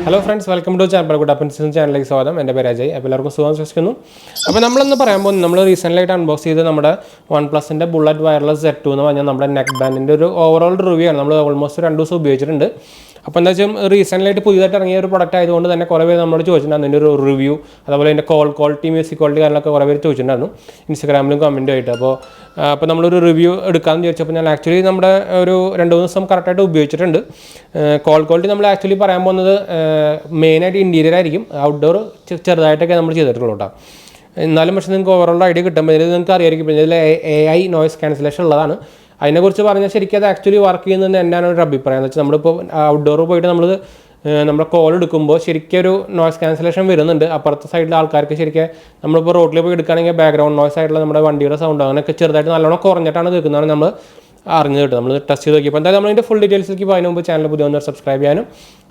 Hello friends, welcome to channel 𝙑𝙗 ചാനലിലേക്ക് സ്വാഗതം. എൻ്റെ പേര് അജയ്. അപ്പോൾ എല്ലാവർക്കും സുഖം വിശ്വസിക്കുന്നു. അപ്പോൾ നമ്മളിന്ന് പറയാൻ നമ്മൾ റീസെൻ്റ്ലി ആയിട്ട് അൺബോക്സ് ചെയ്ത് നമ്മുടെ OnePlusന്റെ ബുള്ളറ്റ് വയർലെസ് Z2 എന്ന് പറഞ്ഞാൽ നമ്മുടെ നെക്ക് ബാൻഡിൻ്റെ ഒരു ഓവറോൾ റിവ്യൂ ആണ്. നമ്മൾ ഓൾമോസ്റ്റ് 2 ദിവസം ഉപയോഗിച്ചിട്ടുണ്ട്. അപ്പോൾ എന്താ വെച്ചാൽ റീസെൻ്റ്ലി ആയിട്ട് പുതിയതായിട്ട് ഇറങ്ങിയ ഒരു പ്രൊഡക്റ്റ് ആയതുകൊണ്ട് തന്നെ കുറേ പേര് നമ്മളോട് ചോദിച്ചിട്ടുണ്ടായിരുന്നു അതിൻ്റെ ഒരു റിവ്യൂ, അതുപോലെ അതിൻ്റെ കോൾ ക്വാളിറ്റി, മ്യൂസിക് ക്വാളിറ്റി കാര്യങ്ങളൊക്കെ കുറേ പേര് ചോദിച്ചിട്ടുണ്ടായിരുന്നു ഇൻസ്റ്റാഗ്രാമിലും കമൻറ്റും ആയിട്ട്. അപ്പോൾ നമ്മളൊരു റിവ്യൂ എടുക്കാമെന്ന് വിചാരിച്ചപ്പോൾ ഞാൻ ആക്ച്വലി നമ്മുടെ ഒരു 2 ദിവസം കറക്റ്റായിട്ട് ഉപയോഗിച്ചിട്ടുണ്ട്. കോൾ ക്വാളിറ്റി നമ്മൾ ആക്ച്വലി പറയാൻ പോകുന്നത് മെയിനായിട്ട് ഇൻറ്റീരിയർ ആയിരിക്കും, ഔട്ട്ഡോർ ചെറുതായിട്ടൊക്കെ നമ്മൾ ചെയ്തിട്ടുള്ളൂ കേട്ടോ. എന്നാലും പക്ഷേ നിങ്ങൾക്ക് ഓവറോൾ ഐഡിയ കിട്ടുമ്പോൾ ഇതിൽ നിങ്ങൾക്ക് അറിയായിരിക്കും ഇതിൽ AI നോയ്സ് ക്യാൻസലേഷൻ ഉള്ളതാണ്. അതിനെക്കുറിച്ച് പറഞ്ഞാൽ ശരിക്കും അത് ആക്ച്വലി വർക്ക് ചെയ്യുന്നതെന്ന് എൻ്റെ ഒരു അഭിപ്രായം. എന്ന് വെച്ചാൽ നമ്മളിപ്പോൾ ഔട്ട്ഡോർ പോയിട്ട് നമ്മുടെ കോൾ എടുക്കുമ്പോൾ ശരിക്കും ഒരു നോയ്സ് ക്യാൻസലേഷൻ വരുന്നുണ്ട്. അപ്പുറത്തെ സൈഡിലെ ആൾക്കാർക്ക് ശരിക്കും നമ്മളിപ്പോൾ റോഡിൽ പോയി എടുക്കുകയാണെങ്കിൽ ബാക്ക്ഗ്രൗണ്ട് നോയ്സ് ആയിട്ടുള്ള നമ്മുടെ വണ്ടിയുടെ സൗണ്ട് അങ്ങനെയൊക്കെ ചെറുതായിട്ട് നല്ലോണം കുറഞ്ഞിട്ടാണ് കേൾക്കുന്നതാണ് നമ്മൾ അറിഞ്ഞു കിട്ടും. നമ്മൾ ടെസ്റ്റ് ചെയ്ത് നോക്കിയപ്പോൾ എന്തായാലും നമ്മളിതിൻ്റെ ഫുൾ ഡീറ്റെയിൽസിലേക്ക് ഇപ്പോൾ അതിന് മുമ്പ് ചാനൽ പുതിയ ഒന്ന് സബ്സ്ക്രൈബ് ചെയ്യാനും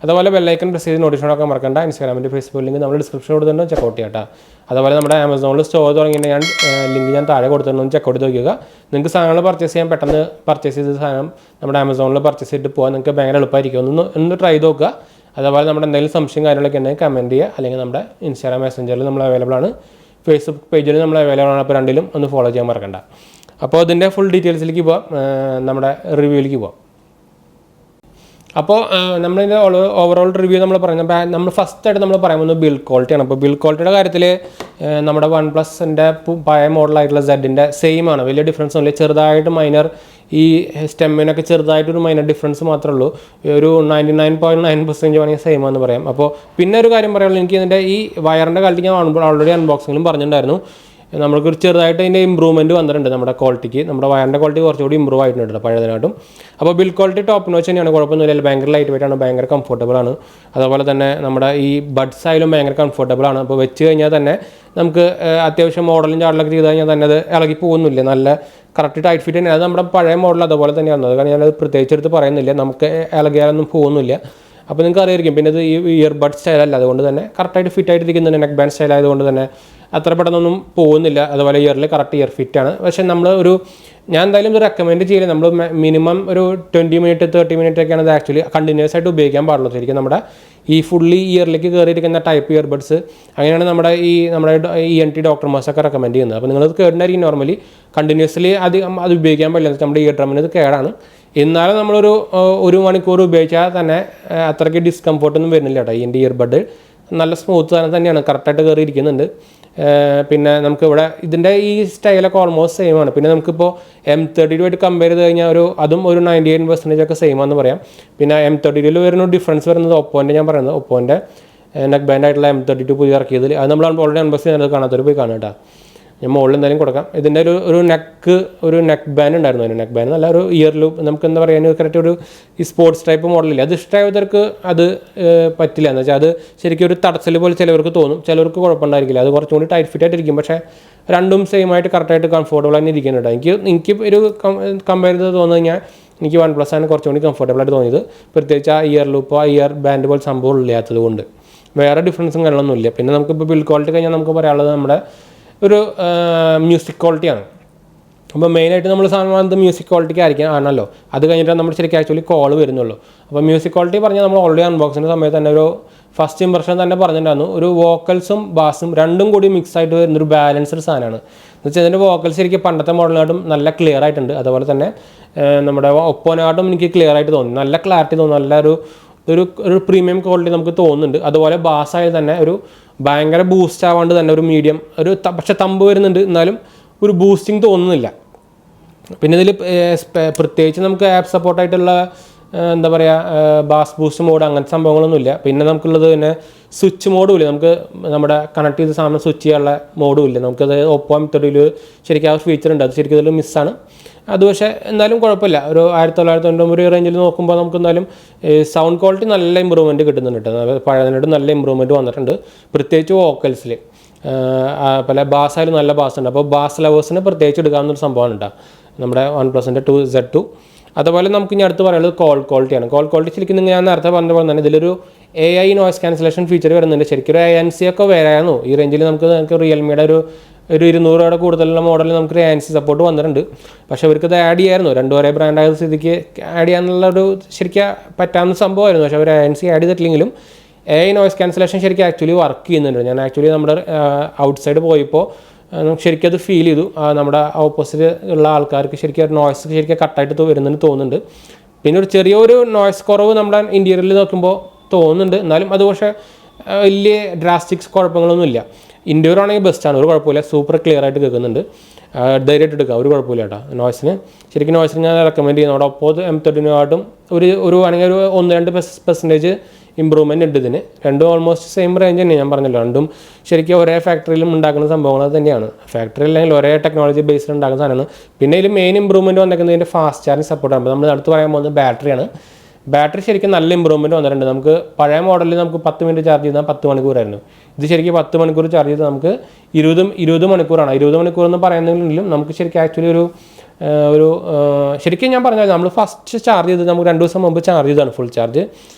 അതുപോലെ ബെല്ലൈക്കൺ പ്രസ് ചെയ്ത് നോട്ടിഫിക്കേഷൻ മറക്കണ്ട. ഇൻസ്റ്റാഗ്രാമിൻ്റെ ഫേസ്ബുക്ക് ലിങ്ക് നമ്മൾ ഡിസ്ക്രിപ്ഷൻ കൊടുത്തിട്ടുണ്ട്, ചെക്കൗട്ട് ചെയ്യാം കേട്ടോ. അതുപോലെ നമ്മുടെ ആമസോണിൽ സ്റ്റോർ തുടങ്ങിയിട്ട് ലിങ്ക് ഞാൻ താഴെ കൊടുത്തിട്ടുണ്ട്, ചെക്കൗട്ട് ചെയ്ത് നോക്കുക. നിങ്ങൾക്ക് സാധനങ്ങൾ പർച്ചേസ് ചെയ്യാൻ പെട്ടെന്ന് പർച്ചേസ് ചെയ്ത സാധനം നമ്മുടെ ആമസോണിൽ പർച്ചേസ് ചെയ്തിട്ട് പോകാൻ നിങ്ങൾക്ക് ഭയങ്കര എളുപ്പമായിരിക്കും. ഒന്ന് ട്രൈ ചെയ്ത് നോക്കുക. അതുപോലെ നമ്മുടെ എന്തെങ്കിലും സംശയം കാര്യങ്ങളൊക്കെ ഉണ്ടെങ്കിൽ കമൻറ്റ് ചെയ്യുക, അല്ലെങ്കിൽ നമ്മുടെ ഇൻസ്റ്റാഗ്രാം മെസ്സഞ്ചറിൽ നമ്മൾ അവൈലബിൾ ആണ്, ഫേസ്ബുക്ക് പേജിൽ നമ്മൾ അവൈലബിൾ ആണ്. അപ്പോൾ രണ്ടിലും ഒന്ന് ഫോളോ ചെയ്യാൻ മറക്കണ്ട. അപ്പോൾ അതിൻ്റെ ഫുൾ ഡീറ്റെയിൽസിലേക്ക് പോവാം, നമ്മുടെ റിവ്യൂവിലേക്ക് പോവാം. അപ്പോൾ നമ്മളിതിൻ്റെ ഓവറോൾ റിവ്യൂ നമ്മൾ പറയുന്നത് നമ്മൾ ഫസ്റ്റായിട്ട് നമ്മൾ പറയുന്നത് ബിൽഡ് ക്വാളിറ്റിയാണ്. അപ്പോൾ ബിൽഡ് ക്വാളിറ്റിയുടെ കാര്യത്തിൽ നമ്മുടെ OnePlusൻ്റെ പഴയ മോഡലായിട്ടുള്ള സെഡിൻ്റെ സെയിം ആണ്, വലിയ ഡിഫറൻസ് ഒന്നുമില്ല. ചെറുതായിട്ട് മൈനർ ഈ സ്റ്റെമ്മിനൊക്കെ ചെറുതായിട്ടൊരു മൈനർ ഡിഫറൻസ് മാത്രമേ ഉള്ളൂ. ഒരു 99.9% വേണമെങ്കിൽ സെയിം ആണെന്ന് പറയാം. അപ്പോൾ പിന്നെ ഒരു കാര്യം പറയാനുള്ളത്, എനിക്ക് ഇതിൻ്റെ ഈ വയറിൻ്റെ ക്വാളിറ്റി ഞാൻ ഓൾറെഡി അൺബോക്സിങ്ങിലും പറഞ്ഞിട്ടുണ്ടായിരുന്നു. നമുക്കൊരു ചെറുതായിട്ട് അതിൻ്റെ ഇമ്പ്രൂവ്മെൻറ്റ് വന്നിട്ടുണ്ട് നമ്മുടെ ക്വാളിറ്റിക്ക്. നമ്മുടെ വയറിൻ്റെ ക്വാളിറ്റി കുറച്ചുകൂടി ഇമ്പ്രൂവ് ആയിട്ടുണ്ട് പഴയതിനായിട്ടും. അപ്പോൾ ബിൽഡ് ക്വാളിറ്റി ടോപ്പ് നോച്ച് തന്നെയാണ്, കുഴപ്പമൊന്നുമില്ല. ഭയങ്കര ലൈറ്റ് വെയിറ്റ് ആണ്, ഭയങ്കര കംഫർട്ടബിൾ ആണ്. അതുപോലെ തന്നെ നമ്മുടെ ഈ ബഡ്സ് ആയാലും ഭയങ്കര കംഫർട്ടബിൾ ആണ്. അപ്പോൾ വെച്ച് കഴിഞ്ഞാൽ തന്നെ നമുക്ക് അത്യാവശ്യം മോഡലും ചാടലൊക്കെ ചെയ്ത് കഴിഞ്ഞാൽ തന്നെ അത് ഇളകി പോകുന്നില്ല, നല്ല കറക്റ്റ് ടൈറ്റ് ഫിറ്റ് തന്നെയാണ്. അത് നമ്മുടെ പഴയ മോഡൽ അതുപോലെ തന്നെയാണ്. അത് കാരണം ഞാനത് പ്രത്യേകിച്ച് എടുത്ത് പറയുന്നില്ല, നമുക്ക് ഇളകിയാലൊന്നും പോകുന്നില്ല. അപ്പോൾ നിങ്ങൾക്ക് അറിയായിരിക്കും. പിന്നെ ഇത് ഈ ഇയർബഡ് സ്റ്റൈലല്ല, അതുകൊണ്ട് തന്നെ കറക്റ്റായിട്ട് ഫിറ്റായിട്ട് ഇരിക്കുന്നുണ്ട്. നെക്ക് ബാൻഡ് സ്റ്റൈൽ ആയതുകൊണ്ട് തന്നെ അത്ര പെട്ടെന്നൊന്നും പോകുന്നില്ല. അതുപോലെ ഇയറിൽ കറക്റ്റ് ഇയർ ഫിറ്റാണ്. പക്ഷേ ഞാൻ എന്തായാലും ഇത് റെക്കമെൻഡ് ചെയ്യില്ല. നമ്മൾ മിനിമം ഒരു 20 മിനിറ്റ് 30 മിനിറ്റ് ഒക്കെയാണ് ഇത് ആക്ച്വലി കണ്ടിന്യൂസ് ആയിട്ട് ഉപയോഗിക്കാൻ പാടുള്ളൂ. ശരിക്കും നമ്മുടെ ഈ ഫുള്ളി ഇയറിലേക്ക് കയറിയിരിക്കുന്ന ടൈപ്പ് ഇയർബഡ്സ് അങ്ങനെയാണ് നമ്മുടെ ENT ഡോക്ടർമാർസൊക്കെ റെക്കമെൻഡ് ചെയ്യുന്നത്. അപ്പോൾ നിങ്ങളത് കേടുണ്ടായിരിക്കും. നോർമലി കണ്ടിന്യൂസ്ലി അത് ഉപയോഗിക്കാൻ പാടില്ല, നമ്മുടെ ഇയർ ഡ്രമ്മിന് ഇത് കേടാണ്. എന്നാലും നമ്മളൊരു 1 മണിക്കൂർ ഉപയോഗിച്ചാൽ തന്നെ അത്രയ്ക്ക് ഡിസ്കംഫോർട്ടൊന്നും വരുന്നില്ല കേട്ടോ. എൻ്റെ ഇയർബഡ് നല്ല സ്മൂത്ത് തന്നെയാണ്, കറക്റ്റായിട്ട് കയറി ഇരിക്കുന്നുണ്ട്. പിന്നെ നമുക്കിവിടെ ഇതിൻ്റെ ഈ സ്റ്റൈലൊക്കെ ഓൾമോസ്റ്റ് സെയിം ആണ്. പിന്നെ നമുക്കിപ്പോൾ M32 ആയിട്ട് കമ്പയർ ചെയ്ത് കഴിഞ്ഞാൽ അതും ഒരു 98% ഒക്കെ സെയിം ആണെന്ന് പറയാം. പിന്നെ M32 വരുന്ന ഡിഫറൻസ് വരുന്നത് ഒപ്പോൻ്റെ, ഞാൻ പറയുന്നത് ഒപ്പോൻ്റെ നെക്ക് ബാൻഡ് ആയിട്ടുള്ള M32 പുതിയ ഇറക്കിയതിൽ അത് നമ്മൾ ഓൾറെഡി അൺബോക്സ് ചെയ്യുന്നത് കാണാത്തൊരു പോയി കാണാം കേട്ടോ. ഞാൻ മുകളിൽ എന്തായാലും കൊടുക്കാം. ഇതിൻ്റെ ഒരു നെക്ക് ബാൻഡ് ഉണ്ടായിരുന്നു. അതിന് നെക്ക് ബാൻഡ് നല്ല ഒരു ഇയർ ലൂപ്പ്, നമുക്ക് എന്താ പറയുക, കറക്റ്റ് ഒരു ഈ സ്പോർട്സ് ടൈപ്പ് മോഡലില്ല. അത് ഇഷ്ടമായവർക്ക് അത് പറ്റില്ല. എന്ന് വെച്ചാൽ അത് ശരിക്കും ഒരു തടസ്സൽ പോലെ ചിലവർക്ക് തോന്നും, ചിലവർക്ക് കുഴപ്പമുണ്ടായിരിക്കില്ല. അത് കുറച്ചും കൂടി ടൈറ്റ് ഫിറ്റ് ആയിട്ടിരിക്കും. പക്ഷേ രണ്ടും സെയിം ആയിട്ട് കറക്റ്റായിട്ട് കംഫർട്ടബിൾ ആയിട്ട് ഇരിക്കുന്നുണ്ട്. എനിക്ക് ഒരു കമ്പയർ ചെയ്ത് തോന്നുന്നു കഴിഞ്ഞാൽ എനിക്ക് OnePlus ആണ് കുറച്ചും കൂടി കംഫർട്ടബിൾ ആയിട്ട് തോന്നിയത്. പ്രത്യേകിച്ച് ആ ഇയർ ലൂപ്പോ ഇയർ ബാൻഡ് പോലെ സംഭവം ഇല്ലാത്തത് കൊണ്ട് വേറെ ഡിഫറൻസും കാര്യങ്ങളൊന്നുമില്ല. പിന്നെ നമുക്കിപ്പോൾ ബിൽഡ് ക്വാളിറ്റി കഴിഞ്ഞാൽ നമുക്ക് പറയാനുള്ളത് നമ്മുടെ ഒരു മ്യൂസിക് ക്വാളിറ്റിയാണ്. അപ്പോൾ മെയിനായിട്ട് നമ്മൾ സാധാരണ മ്യൂസിക് ക്വാളിറ്റിക്ക് ആണല്ലോ. അത് കഴിഞ്ഞിട്ട് നമ്മൾ ശരിക്കും ആക്ച്വലി കോൾ വരുന്നുള്ളൂ. അപ്പോൾ മ്യൂസിക് ക്വാളിറ്റി പറഞ്ഞാൽ നമ്മൾ ഓൾറെഡി അൺബോക്സിൻ്റെ സമയത്ത് തന്നെ ഒരു ഫസ്റ്റ് ഇംപ്രഷൻ തന്നെ പറഞ്ഞിട്ടുണ്ടായിരുന്നു. ഒരു വോക്കൽസും ബാസും രണ്ടും കൂടി മിക്സ് ആയിട്ട് വരുന്നൊരു ബാലൻസ്ഡ് സാധനമാണ്. എന്ന് വെച്ചാൽ ഇതിൻ്റെ വോക്കൽസ് ശരിക്കും പണ്ടത്തെ മോഡലിനായിട്ടും നല്ല ക്ലിയർ ആയിട്ടുണ്ട്. അതുപോലെ തന്നെ നമ്മുടെ ഒപ്പോനായിട്ടും എനിക്ക് ക്ലിയർ ആയിട്ട് തോന്നി, നല്ല ക്ലാരിറ്റി തോന്നുന്നു, നല്ല ഒരു പ്രീമിയം ക്വാളിറ്റി നമുക്ക് തോന്നുന്നുണ്ട്. അതുപോലെ ബാസായി തന്നെ ഒരു ഭയങ്കര ബൂസ്റ്റ് ആവാണ്ട് തന്നെ ഒരു മീഡിയം പക്ഷെ തമ്പ് വരുന്നുണ്ട്, എന്നാലും ഒരു ബൂസ്റ്റിംഗ് തോന്നുന്നില്ല. പിന്നെ ഇതിൽ പ്രത്യേകിച്ച് നമുക്ക് ആപ്പ് സപ്പോർട്ടായിട്ടുള്ള എന്താ പറയുക ബാസ് ബൂസ്റ്റ് മോഡ് അങ്ങനത്തെ സംഭവങ്ങളൊന്നുമില്ല. പിന്നെ നമുക്കുള്ളത് പിന്നെ സ്വിച്ച് മോഡും ഇല്ല, നമുക്ക് നമ്മുടെ കണക്ട് ചെയ്ത സാധനം സ്വിച്ച് ചെയ്യാനുള്ള മോഡും ഇല്ല. നമുക്കത് ഒപ്പം M32 ശരിക്കും ആ ഫീച്ചർ ഉണ്ട്, അത് ശരിക്കും ഇതിൽ മിസ്സാണ്. അത് പക്ഷേ എന്നാലും കുഴപ്പമില്ല. ഒരു 1990 റേഞ്ചിൽ നോക്കുമ്പോൾ നമുക്ക് എന്നാലും സൗണ്ട് ക്വാളിറ്റി നല്ല ഇമ്പ്രൂവ്മെൻറ്റ് കിട്ടുന്നുണ്ട് കേട്ടോ. പഴയതിനായിട്ട് നല്ല ഇമ്പ്രൂവ്മെൻറ്റ് വന്നിട്ടുണ്ട്, പ്രത്യേകിച്ച് വോക്കൽസിൽ. പല ബാസായാലും നല്ല ബാസ് ഉണ്ട്. അപ്പോൾ ബാസ് ലവേഴ്സിന് പ്രത്യേകിച്ച് എടുക്കാവുന്നൊരു സംഭവമാണ് കേട്ടോ നമ്മുടെ OnePlusൻ്റെ Z2. അതുപോലെ നമുക്ക് ഇനി അടുത്ത് പറയുന്നത് കോൾ ക്വാളിറ്റിയാണ്. കോൾ ക്വാളിറ്റി ശരിക്കും ഞാൻ നേരത്തെ പറഞ്ഞ പോലെ തന്നെ ഇതിലൊരു AI നോയ്സ് ക്യാൻസലേഷൻ ഫീച്ചർ വരുന്നുണ്ട്. ശരിക്കും ഒരു ANC ഒക്കെ വരായിരുന്നു ഈ റേഞ്ചിൽ. നമുക്ക് റിയൽമിയുടെ ഒരു ഒരു 200 രൂപയുടെ കൂടുതലുള്ള മോഡൽ നമുക്ക് ANC സപ്പോർട്ട് വന്നിട്ടുണ്ട്. പക്ഷേ അവർക്കത് ആഡ് ചെയ്യായിരുന്നു, രണ്ടും ഒരേ ബ്രാൻഡായ സ്ഥിതിക്ക് ആഡ് ചെയ്യാനുള്ളൊരു ശരിക്കും പറ്റാവുന്ന സംഭവമായിരുന്നു. പക്ഷേ അവർ ANC ആഡ് ചെയ്തിട്ടില്ലെങ്കിലും AI നോയ്സ് ക്യാൻസലേഷൻ ശരിക്കും ആക്ച്വലി വർക്ക് ചെയ്യുന്നുണ്ട്. ഞാൻ ആക്ച്വലി നമ്മുടെ ഔട്ട്സൈഡ് പോയപ്പോൾ നമുക്ക് ശരിക്കും അത് ഫീൽ ചെയ്തു. നമ്മുടെ ഓപ്പോസിറ്റ് ഉള്ള ആൾക്കാർക്ക് ശരിക്കും നോയ്സ് ശരിക്കും കട്ടായിട്ട് വരുന്നുണ്ട് തോന്നുന്നുണ്ട്. പിന്നെ ഒരു ചെറിയൊരു നോയ്സ് കുറവ് നമ്മുടെ ഇൻറ്റീരിയറിൽ നോക്കുമ്പോൾ തോന്നുന്നുണ്ട്. എന്നാലും അത് പക്ഷേ വലിയ ഡ്രാസ്റ്റിക്സ് കുഴപ്പങ്ങളൊന്നുമില്ല. ഇൻഡോർ ആണെങ്കിൽ ബെസ്റ്റാണ്, ഒരു കുഴപ്പമില്ല, സൂപ്പർ ക്ലിയർ ആയിട്ട് കേൾക്കുന്നുണ്ട്, ധൈര്യമായിട്ട് എടുക്കുക, ഒരു കുഴപ്പമില്ല കേട്ടോ. നോയ്സിന് ശരിക്കും നോയ്സിന് ഞാൻ റെക്കമെൻഡ് ചെയ്യുന്നു. അവിടെ ഒപ്പോ M30 ഒരു ആണെങ്കിൽ ഒരു 1-2% ഇമ്പ്രൂവ്മെൻറ്റ് ഉണ്ട് ഇതിന്. രണ്ടും ഓൾമോസ്റ്റ് സെയിം റേഞ്ച് തന്നെ, ഞാൻ പറഞ്ഞല്ലോ. രണ്ടും ശരിക്കും ഒരേ ഫാക്ടറിയിലും ഉണ്ടാക്കുന്ന സംഭവങ്ങൾ തന്നെയാണ്. ഫാക്ടറി അല്ലെങ്കിൽ ഒരേ ടെക്നോളജി ബേസിൽ ഉണ്ടാക്കുന്ന സാധനമാണ്. പിന്നെ ഇതിൽ മെയിൻ ഇമ്പ്രൂവ്മെൻറ്റ് വന്നിരിക്കുന്നതിൻ്റെ ഫാസ്റ്റ് ചാർജിങ് സപ്പോർട്ടാണ്. അപ്പോൾ നമ്മൾ അടുത്ത് പറയാൻ പോകുന്നത് ബാറ്ററിയാണ്. ബാറ്ററി ശരിക്കും നല്ല ഇമ്പ്രൂവ്മെൻറ്റ് വന്നിട്ടുണ്ട്. നമുക്ക് പഴയ മോഡലിൽ നമുക്ക് 10 മിനിറ്റ് ചാർജ് ചെയ്താൽ 10 മണിക്കൂറായിരുന്നു. ഇത് ശരിക്കും 10 മണിക്കൂർ ചാർജ് ചെയ്താൽ നമുക്ക് 20 മണിക്കൂറാണ്. 20 മണിക്കൂർ എന്ന് പറയുന്നതിലും നമുക്ക് ശരിക്കും ആക്ച്വലി ഒരു ശരിക്കും ഞാൻ പറഞ്ഞാൽ നമ്മൾ ഫസ്റ്റ് ചാർജ് ചെയ്തത് നമുക്ക് 2 ദിവസം മുമ്പ് ചാർജ് ചെയ്തതാണ് ഫുൾ ചാർജ്.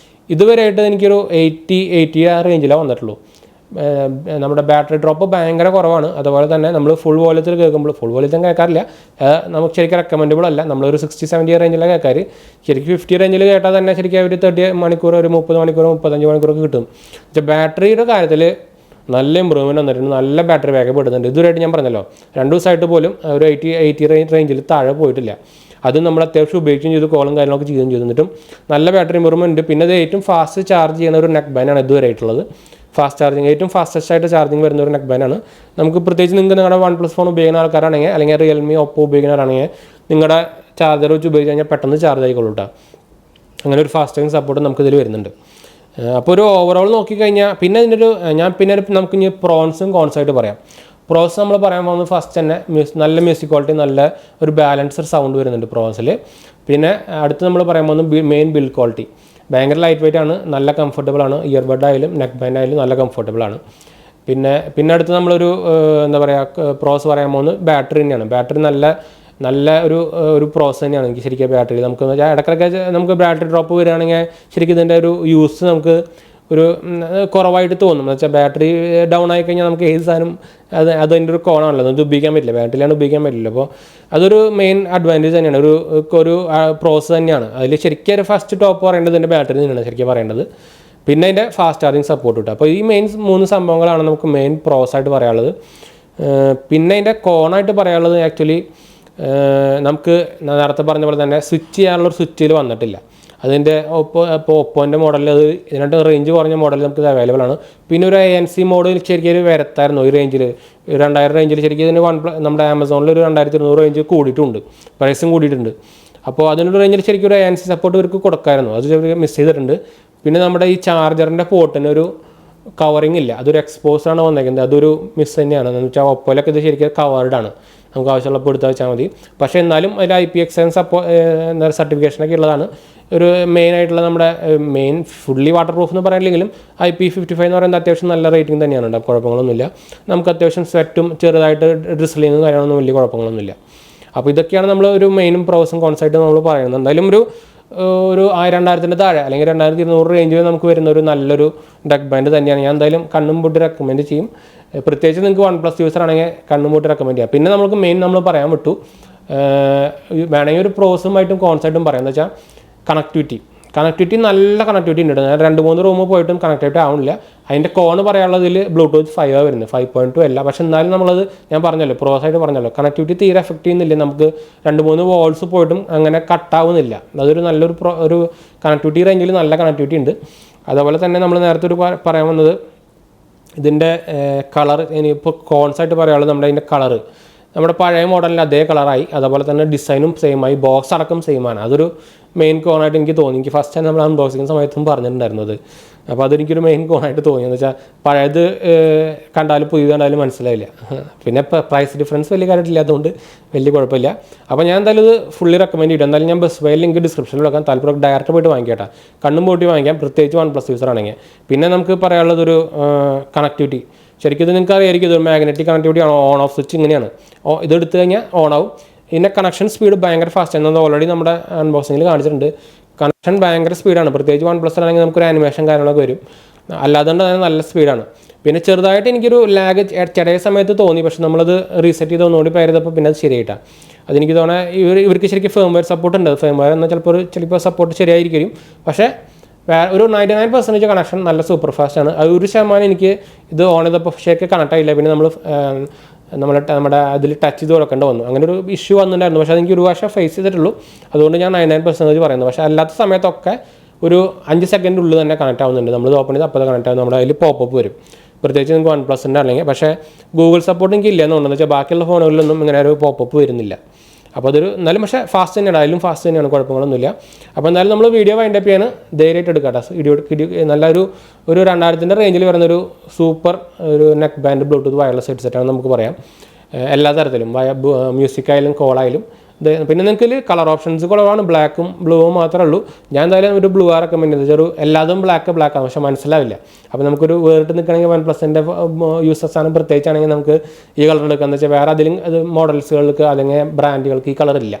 ഇതുവരെയായിട്ട് എനിക്കൊരു 80 ആ റേഞ്ചിലാണ് വന്നിട്ടുള്ളൂ. നമ്മുടെ ബാറ്ററി ഡ്രോപ്പ് ഭയങ്കര കുറവാണ്. അതുപോലെ തന്നെ നമ്മൾ ഫുൾ വോളിയത്തിൽ കേൾക്കുമ്പോൾ, ഫുൾ വോളിയത്തിൽ കേൾക്കാറില്ല, നമുക്ക് ശരിക്കും റെക്കമെൻഡബിൾ അല്ല. നമ്മളൊരു 60-70 റേഞ്ചിലാണ് കേൾക്കാറ്. ശരിക്കും 50 റേഞ്ചിൽ കേട്ടാൽ തന്നെ ശരിക്കും ഒരു 30 മണിക്കൂർ, ഒരു 30 മണിക്കൂർ, 35 മണിക്കൂറൊക്കെ കിട്ടും. പക്ഷേ ബാറ്ററിയുടെ കാര്യത്തിൽ നല്ല ഇമ്പ്രൂവ്മെൻറ്റ് വന്നിട്ടുണ്ട്, നല്ല ബാറ്ററി ബാക്കപ്പ് ഇടുന്നുണ്ട്. ഇതുവരെയായിട്ട് ഞാൻ പറഞ്ഞല്ലോ 2 ദിവസമായിട്ട് പോലും ഒരു 80 റേഞ്ചിൽ താഴെ പോയിട്ടില്ല. അതും നമ്മൾ അത്യാവശ്യം ഉപയോഗിക്കുകയും ചെയ്തു, കോളും കാര്യങ്ങളൊക്കെ ചെയ്യുകയും ചെയ്തിട്ടും നല്ല ബാറ്ററി ഇമ്പ്രൂവ്മെൻറ്റ്. പിന്നെ ഇത് ഏറ്റവും ഫാസ്റ്റ് ചാർജ് ചെയ്യുന്ന ഒരു നെക്ക് ബാൻഡാണ് ഇതുവരെയായിട്ടുള്ളത്. ഫാസ്റ്റ് ചാർജിങ്, ഏറ്റവും ഫാസ്റ്റസ്റ്റ് ആയിട്ട് ചാർജിങ് വരുന്ന ഒരു നെക്ക് ബാൻഡാണ്. നമുക്ക് പ്രത്യേകിച്ച് നിങ്ങൾക്ക് നിങ്ങളുടെ OnePlus ഫോൺ ഉപയോഗിക്കുന്ന ആൾക്കാരാണെങ്കിൽ, അല്ലെങ്കിൽ റിയൽമി, ഒപ്പോ ഉപയോഗിക്കുന്നവരാണെങ്കിൽ നിങ്ങളുടെ ചാർജർ വെച്ച് ഉപയോഗിച്ച് കഴിഞ്ഞാൽ പെട്ടെന്ന് ചാർജ് ആയിക്കോളൂ കേട്ടോ. അങ്ങനെ ഒരു ഫാസ്റ്റ് ചാർജിങ് സപ്പോർട്ട് നമുക്കിതിൽ വരുന്നുണ്ട്. അപ്പോൾ ഒരു ഓവറോൾ നോക്കിക്കഴിഞ്ഞാൽ പിന്നെ നമുക്ക് ഇനി പ്രോൺസും കോൺസായിട്ട് പറയാം. പ്രോസ് നമ്മൾ പറയാൻ പോകുന്നത് ഫസ്റ്റ് തന്നെ നല്ല മ്യൂസിക് ക്വാളിറ്റി, നല്ല ഒരു ബാലൻസഡ് സൗണ്ട് വരുന്നുണ്ട് പ്രോസിൽ. പിന്നെ അടുത്ത് നമ്മൾ പറയാൻ പോകുന്നത് മെയിൻ ബിൽഡ് ക്വാളിറ്റി. ഭയങ്കര ലൈറ്റ് വെയിറ്റ് ആണ്, നല്ല കംഫർട്ടബിൾ ആണ്. ഇയർബഡ് ആയാലും നെക്ക് ബാൻഡ് ആയാലും നല്ല കംഫർട്ടബിൾ ആണ്. പിന്നെ അടുത്ത് നമ്മളൊരു എന്താ പറയുക പ്രോസ് പറയാൻ പോകുന്നത് ബാറ്ററി തന്നെയാണ്. ബാറ്ററി നല്ല ഒരു പ്രോസ് തന്നെയാണ് എനിക്ക് ശരിക്കും ബാറ്ററി. നമുക്ക് ഇടയ്ക്കൊക്കെ നമുക്ക് ബാറ്ററി ഡ്രോപ്പ് വരികയാണെങ്കിൽ ശരിക്കും ഇതിൻ്റെ ഒരു യൂസ് നമുക്ക് ഒരു കുറവായിട്ട് തോന്നും. എന്ന് വെച്ചാൽ ബാറ്ററി ഡൗൺ ആയി കഴിഞ്ഞാൽ നമുക്ക് ഏത് സാധനം അതിൻ്റെ ഒരു കോണാണല്ലോ, അത് ഉപയോഗിക്കാൻ പറ്റില്ല, ബാറ്ററിയിലാണ് ഉപയോഗിക്കാൻ പറ്റില്ല. അപ്പോൾ അതൊരു മെയിൻ അഡ്വാൻറ്റേജ് തന്നെയാണ്, ഒരു പ്രോസ് തന്നെയാണ്. അതിൽ ശരിക്കും ഒരു ഫസ്റ്റ് ടോപ്പ് പറയേണ്ടത് ഇതിൻ്റെ ബാറ്ററി തന്നെയാണ് ശരിക്കും പറയേണ്ടത്. പിന്നെ അതിൻ്റെ ഫാസ്റ്റ് ചാർജിങ് സപ്പോർട്ട് കിട്ടും. അപ്പോൾ ഈ മെയിൻ 3 സംഭവങ്ങളാണ് നമുക്ക് മെയിൻ പ്രോസ് ആയിട്ട് പറയാനുള്ളത്. പിന്നെ അതിൻ്റെ കോണായിട്ട് പറയാനുള്ളത് ആക്ച്വലി നമുക്ക് നേരത്തെ പറഞ്ഞ പോലെ തന്നെ സ്വിച്ച് ചെയ്യാനുള്ളൊരു സ്വിച്ചിൽ വന്നിട്ടില്ല. അതിൻ്റെ ഒപ്പോൻ്റെ മോഡലിൽ അത് ഇതിനായിട്ട് റേഞ്ച് കുറഞ്ഞ മോഡൽ നമുക്ക് അവൈലബിൾ ആണ്. പിന്നെ ഒരു ANC മോഡൽ ശരിക്കും ഒരു വരത്തായിരുന്നു ഈ റേഞ്ചിൽ, 2000 റേഞ്ചിൽ ശരിക്കും ഇതിന് നമ്മുടെ ആമസോണിൽ ഒരു 2200 റേഞ്ച് കൂടിയിട്ടുണ്ട്, പ്രൈസും കൂടിയിട്ടുണ്ട്. അപ്പോൾ അതിനൊരു റേഞ്ചിൽ ശരിക്കും ഒരു ANC സപ്പോർട്ട് ഇവർക്ക് കൊടുക്കാമായിരുന്നു, അത് മിസ് ചെയ്തിട്ടുണ്ട്. പിന്നെ നമ്മുടെ ഈ ചാർജറിൻ്റെ പോർട്ടിന് ഒരു കവറിങ് ഇല്ല, അതൊരു എക്സ്പോസാണ് വന്നേക്കുന്നത്, അതൊരു മിസ് തന്നെയാണ്. എന്ന് വെച്ചാൽ ഒപ്പോയിലൊക്കെ ഇത് ശരിക്കും കവേർഡാണ്, നമുക്ക് ആവശ്യമുള്ളപ്പോൾ എടുത്താൽ വെച്ചാൽ മതി. പക്ഷേ എന്നാലും അതിൽ IPX7 സർട്ടിഫിക്കേഷനൊക്കെ ഉള്ളതാണ്. ഒരു മെയിനായിട്ടുള്ള നമ്മുടെ മെയിൻ ഫുള്ളി വാട്ടർ പ്രൂഫ് എന്ന് പറയുന്നില്ലെങ്കിലും IP55 എന്ന് പറയുന്നത് അത്യാവശ്യം നല്ല റേറ്റിംഗ് തന്നെയാണ്, കുഴപ്പങ്ങളൊന്നുമില്ല. നമുക്ക് അത്യാവശ്യം സ്വെറ്റും ചെറുതായിട്ട് ഡ്രിസ്ലിങ്ങും കാര്യങ്ങളൊന്നും വലിയ കുഴപ്പങ്ങളൊന്നുമില്ല. അപ്പോൾ ഇതൊക്കെയാണ് നമ്മൾ ഒരു മെയിനും പ്രോസും കോൺസായിട്ട് നമ്മൾ പറയുന്നത്. എന്തായാലും ഒരു 2000-2000 താഴെ അല്ലെങ്കിൽ 2200 റേഞ്ചിൽ നമുക്ക് വരുന്ന ഒരു നല്ലൊരു നെക്ക് ബാൻഡ് തന്നെയാണ്. ഞാൻ എന്തായാലും കണ്ണും പൂട്ടി റെക്കമെൻഡ് ചെയ്യും. പ്രത്യേകിച്ച് നിങ്ങൾക്ക് OnePlus യൂസർ ആണെങ്കിൽ കണ്ണും പൂട്ടി റെക്കമെൻഡ് ചെയ്യാം. പിന്നെ നമുക്ക് മെയിൻ നമ്മൾ പറയാൻ വിട്ടു, വേണമെങ്കിൽ ഒരു പ്രോസുമായിട്ടും കോൺസായിട്ടും പറയാം. എന്ന് വെച്ചാൽ കണക്ടിവിറ്റി നല്ല കണക്ടിവിറ്റി ഉണ്ട്. ഞാൻ 2-3 റൂമിൽ പോയിട്ടും കണക്ടിവിറ്റി ആവുന്നില്ല. അതിൻ്റെ കോണ് പറയാനുള്ളതിൽ Bluetooth 5 വരുന്നത്, 5.2 അല്ല. പക്ഷെ എന്നാലും നമ്മളത് ഞാൻ പറഞ്ഞല്ലോ, പ്രോസായിട്ട് പറഞ്ഞല്ലോ, കണക്ടിവിറ്റി തീരെ എഫക്റ്റ് ചെയ്യുന്നില്ല. നമുക്ക് 2-3 വോൾസ് പോയിട്ടും അങ്ങനെ കട്ടാവുന്നില്ല. അതൊരു നല്ലൊരു ഒരു കണക്ടിവിറ്റി റേഞ്ചിൽ നല്ല കണക്ടിവിറ്റി ഉണ്ട്. അതുപോലെ തന്നെ നമ്മൾ നേരത്തെ പറയാൻ വന്നത് ഇതിൻ്റെ കളർ. ഇനിയിപ്പോൾ കോൺസായിട്ട് പറയാനുള്ളത് നമ്മുടെ കളറ് നമ്മുടെ പഴയ മോഡലിൻ്റെ അതേ കളറായി, അതുപോലെ തന്നെ ഡിസൈനും സെയിമായി, ബോക്സ് അടക്കം സെയിമാണ്. അതൊരു മെയിൻ കോണായിട്ട് എനിക്ക് തോന്നി. എനിക്ക് ഫസ്റ്റ് ടൈം നമ്മൾ അൺബോക്സിങ് സമയത്തും പറഞ്ഞിട്ടുണ്ടായിരുന്നത്. അപ്പോൾ അതെനിക്കൊരു മെയിൻ കോണായിട്ട് തോന്നി. എന്ന് വെച്ചാൽ പഴയത് കണ്ടാലും പുതിയത് കണ്ടാലും മനസ്സിലായില്ല. പിന്നെ പ്രൈസ് ഡിഫറൻസ് വലിയ കാര്യമില്ലാത്തതുകൊണ്ട് വലിയ കുഴപ്പമില്ല. അപ്പോൾ ഞാൻ എന്തായാലും ഇത് ഫുള്ളി റെക്കമെൻഡ് ചെയ്യും. എന്തായാലും ഞാൻ ബസ് വൈ ലിങ്ക് ഡിസ്ക്രിപ്ഷനിൽ വെക്കാം, താല്പര്യം ഡയറക്റ്റ് പോയിട്ട് വാങ്ങിക്കേട്ടാ, കണ്ണും പൂട്ടി വാങ്ങിക്കാം, പ്രത്യേകിച്ച് OnePlus യൂസർ ആണെങ്കിൽ. പിന്നെ നമുക്ക് പറയാനുള്ളതൊരു കണക്ടിവിറ്റി. ശരിക്കും ഇത് നിങ്ങൾക്ക് അറിയായിരിക്കും, ഇതൊരു മാഗ്നറ്റിക് കണക്ടിവിറ്റി ആണ്. ഓൺ ഓഫ് സ്വിച്ച് ഇങ്ങനെയാണ്, ഇതെടുത്തു കഴിഞ്ഞാൽ ഓൺ ആവും. ഇതിൻ്റെ കണക്ഷൻ സ്പീഡ് ഭയങ്കര ഫാസ്റ്റ് ആണ്, ഓൾറെഡി നമ്മുടെ അൺബോക്സിങ്ങിൽ കാണിച്ചിട്ടുണ്ട്. കണക്ഷൻ ഭയങ്കര സ്പീഡാണ്. പ്രത്യേകിച്ച് OnePlus ആണെങ്കിൽ നമുക്കൊരു ആനിമേഷൻ കാര്യങ്ങളൊക്കെ വരും. അല്ലാതുകൊണ്ട് തന്നെ നല്ല സ്പീഡാണ്. പിന്നെ ചെറുതായിട്ട് എനിക്കൊരു ലാഗ് ചില സമയത്ത് തോന്നി, പക്ഷെ നമ്മളത് റീസെറ്റ് ചെയ്ത് ഒന്നുകൂടി പെയർ ചെയ്തപ്പോൾ പിന്നെ അത് ശരിയായിട്ടാണ്. അതെനിക്ക് തോന്നുന്നത് ഇവർക്ക് ശരിക്കും ഫേംവെയർ സപ്പോർട്ട് ഉണ്ട്. ഫേംവെയർ എന്നാൽ ചിലപ്പോൾ സപ്പോർട്ട് ശരിയായിരിക്കും, പക്ഷേ ഒരു 99% കണക്ഷൻ നല്ല സൂപ്പർ ഫാസ്റ്റ് ആണ്. അത് 1% എനിക്ക് ഇത് ഓൺ ചെയ്തപ്പോൾ ശരിക്കും കണക്ട് ആയില്ല. പിന്നെ നമ്മുടെ അതിൽ ടച്ച് ചെയ്ത് കൊടുക്കേണ്ടി വന്നു. അങ്ങനെ ഒരു ഇഷ്യൂ വന്നിട്ടുണ്ടായിരുന്നു. പക്ഷേ അതെനിക്ക് ഒരു പ്രാവശ്യം ഫേസ് ചെയ്തിട്ടുള്ളൂ. അതുകൊണ്ട് ഞാൻ 99% പറയുന്നത്. പക്ഷേ അല്ലാത്ത സമയത്തൊക്കെ ഒരു 5 സെക്കൻഡിനുള്ളിൽ തന്നെ കണക്ട് ആവുന്നുണ്ട്. നമ്മൾ ഓപ്പൺ ചെയ്ത് അപ്പോൾ കണക്ട് ആവും. നമ്മുടെ അതിൽ പോപ്പപ്പ് വരും. പ്രത്യേകിച്ച് നിങ്ങൾക്ക് OnePlusൻ്റെ അല്ലെങ്കിൽ. പക്ഷേ ഗൂഗിൾ സപ്പോർട്ട് എനിക്ക് ഇല്ല എന്നുണ്ടെന്ന് വെച്ചാൽ ബാക്കിയുള്ള ഫോണുകളിലൊന്നും ഇങ്ങനെ ഒരു പോപ്പപ്പ് വരുന്നില്ല. അപ്പോൾ അതൊരു എന്നാലും പക്ഷേ ഫാസ്റ്റ് തന്നെയാണ്, അതിലും ഫാസ്റ്റ് തന്നെയാണ്, കുഴപ്പങ്ങളൊന്നുമില്ല. അപ്പോൾ എന്തായാലും നമ്മൾ വീഡിയോ വൈൻഡപ്പ് ചെയ്യാൻ ധൈര്യമായിട്ട് എടുക്കാം കേട്ടോ. നല്ലൊരു 2000 റേഞ്ചിൽ വരുന്നൊരു സൂപ്പർ ഒരു നെക്ക് ബാൻഡ് ബ്ലൂടൂത്ത് വയർലെസ് ഹെഡ്സെറ്റാണ് നമുക്ക് പറയാം. എല്ലാ തരത്തിലും മ്യൂസിക്കായാലും കോളായാലും. പിന്നെ നിങ്ങൾക്ക് കളർ ഓപ്ഷൻസ് കുറവാണ്, ബ്ലാക്കും ബ്ലൂവും മാത്രമേ ഉള്ളൂ. ഞാൻ എന്തായാലും ഒരു ബ്ലൂ ആ റെക്കമെൻഡ് ചെയ്തത്. എല്ലാതും ബ്ലാക്കാണ്, പക്ഷേ മനസ്സിലാവില്ല. അപ്പോൾ നമുക്കൊരു വേറിട്ട് നിൽക്കണമെങ്കിൽ OnePlusൻ്റെ യൂസേഴ്സാണ് പ്രത്യേകിച്ചാണെങ്കിൽ നമുക്ക് ഈ കളർ എടുക്കുക. എന്ന് വെച്ചാൽ വേറെ അതിലും മോഡൽസുകൾക്ക് അല്ലെങ്കിൽ ബ്രാൻഡുകൾക്ക് ഈ കളറില്ല.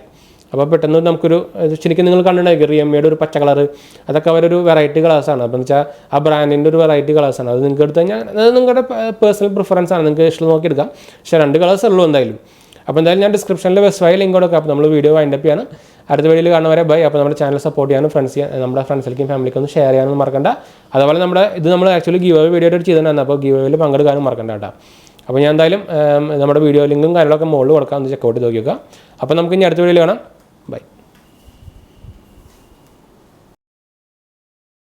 അപ്പോൾ പെട്ടെന്ന് നമുക്കൊരു ശരിക്കും നിങ്ങൾ കണ്ടിട്ടുണ്ടായിരിക്കും റിയൽമിയുടെ ഒരു പച്ച കളർ, അതൊക്കെ അവരൊരു വെറൈറ്റി കളേഴ്സാണ്. അപ്പോൾ എന്ന് വെച്ചാൽ ആ ബ്രാൻഡിൻ്റെ ഒരു വെറൈറ്റി കളേഴ്സാണ്. അത് നിങ്ങൾക്ക് എടുത്ത് കഴിഞ്ഞാൽ അത് നിങ്ങളുടെ പേഴ്സണൽ പ്രിഫറൻസ് ആണ്, നിങ്ങൾക്ക് ഇഷ്ടം നോക്കി എടുക്കാം. പക്ഷേ 2 കളേഴ്സ് ഉള്ളൂ എന്തായാലും. അപ്പോൾ എന്തായാലും ഞാൻ ഡിസ്ക്രിപ്ഷനിൽ വെബ്സൈറ്റ് ലിങ്ക് കൊടുക്കാം. അപ്പോൾ നമ്മൾ വീഡിയോ വൈൻഡപ്പ് ചെയ്യാണ്. അടുത്ത വീഡിയോയിൽ കാണുന്നവരെ ബൈ. അപ്പോൾ നമ്മുടെ ചാനൽ സപ്പോർട്ട് ചെയ്യാനും നമ്മുടെ ഫ്രണ്ട്സിലേക്കും ഫാമിലിക്കും ഒന്ന് ഷെയർ ചെയ്യാനും മറക്കണ്ട. അതുപോലെ നമ്മൾ ആക്ച്വലി ഗീവ് അവേ വീഡിയോ ചെയ്തിട്ടുണ്ടായിരുന്നു. അപ്പോൾ ഗീവ് അവേയിൽ പങ്കെടുക്കാനും മറക്കണ്ട കേട്ടോ. അപ്പോൾ ഞാൻ എന്തായാലും നമ്മുടെ വീഡിയോ ലിങ്കും കാര്യങ്ങളൊക്കെ മുകളിൽ കൊടുക്കാം, ഒന്ന് ചെക്കൗട്ട് ചെയ്ത് നോക്കി നോക്കുക. അപ്പോൾ നമുക്ക് ഇനി അടുത്ത വീഡിയോയിൽ കാണാം. ബൈ.